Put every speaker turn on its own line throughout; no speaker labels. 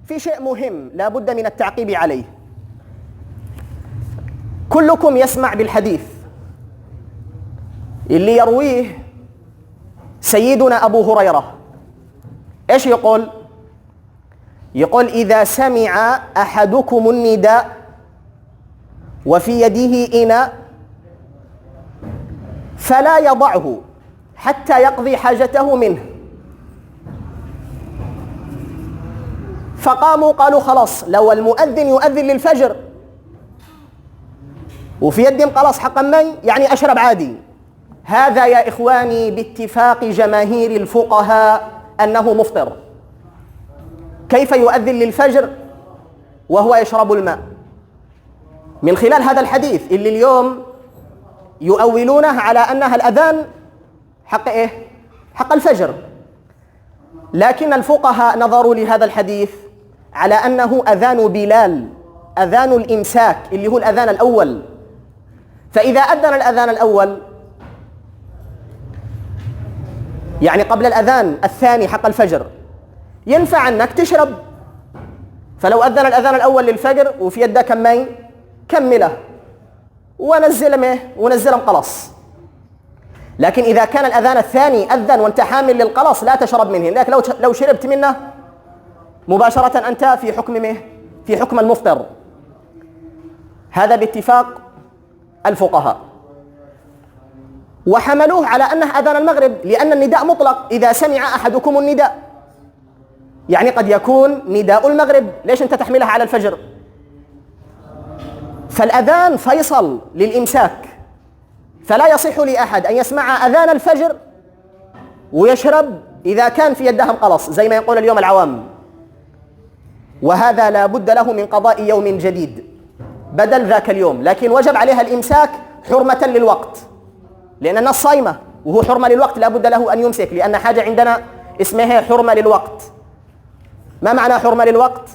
في شيء مهم لا بد من التعقيب عليه. كلكم يسمع بالحديث اللي يرويه سيدنا أبو هريرة. إيش يقول؟ يقول: إذا سمع أحدكم النداء وفي يده إناء فلا يضعه حتى يقضي حاجته منه. فقاموا قالوا: خلاص، لو المؤذن يؤذن للفجر وفي يدهم خلاص حقا مي، يعني أشرب عادي. هذا يا إخواني باتفاق جماهير الفقهاء أنه مفطر. كيف يؤذن للفجر وهو يشرب الماء؟ من خلال هذا الحديث اللي اليوم يؤولونه على أنها الأذان حق إيه؟ حق الفجر. لكن الفقهاء نظروا لهذا الحديث على أنه أذان بلال، أذان الإمساك اللي هو الأذان الأول. فإذا أذن الأذان الأول يعني قبل الأذان الثاني حق الفجر، ينفع أنك تشرب. فلو أذن الأذان الأول للفجر وفي يده كمين كمله ونزلهم قلص. لكن إذا كان الأذان الثاني أذن وانت حامل للقلص لا تشرب منه، لكن لو شربت منه مباشرة أنت في حكم المفطر. هذا باتفاق الفقهاء. وحملوه على أنه أذان المغرب لأن النداء مطلق. إذا سمع أحدكم النداء يعني قد يكون نداء المغرب، ليش أنت تحملها على الفجر؟ فالأذان فيصل للإمساك، فلا يصح لأحد أن يسمع أذان الفجر ويشرب إذا كان في يدهم قلص زي ما يقول اليوم العوام. وهذا لا بد له من قضاء يوم جديد بدل ذاك اليوم، لكن وجب عليها الإمساك حرمة للوقت، لأن الناس صايمة وهو حرمة للوقت لا بد له أن يمسك، لأن حاجة عندنا اسمها حرمة للوقت. ما معنى حرمة للوقت؟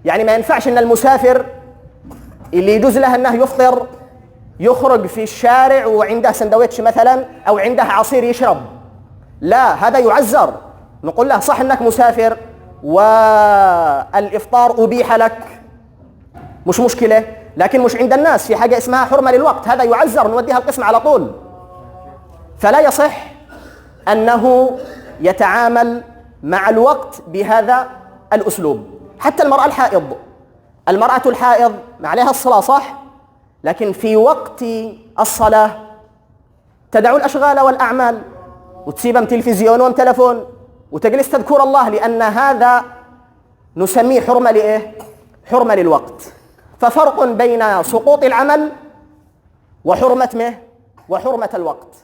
يعني ما ينفعش أن المسافر اللي يجوز له أنه يفطر يخرج في الشارع وعنده سندويتش مثلا أو عنده عصير يشرب، لا، هذا يعزر. نقول له: صح أنك مسافر والإفطار أبيح لك، مش مشكلة، لكن مش عند الناس في حاجة اسمها حرمة للوقت، هذا يعزر، نوديها القسم على طول. فلا يصح أنه يتعامل مع الوقت بهذا الأسلوب. حتى المرأة الحائض ما عليها الصلاة صح، لكن في وقت الصلاة تدعو الأشغال والأعمال وتسيبهم تلفزيون وتلفون وتجلس تذكر الله، لأن هذا نسميه حرمة لإيه؟ حرمة للوقت. ففرق بين سقوط العمل وحرمة الوقت.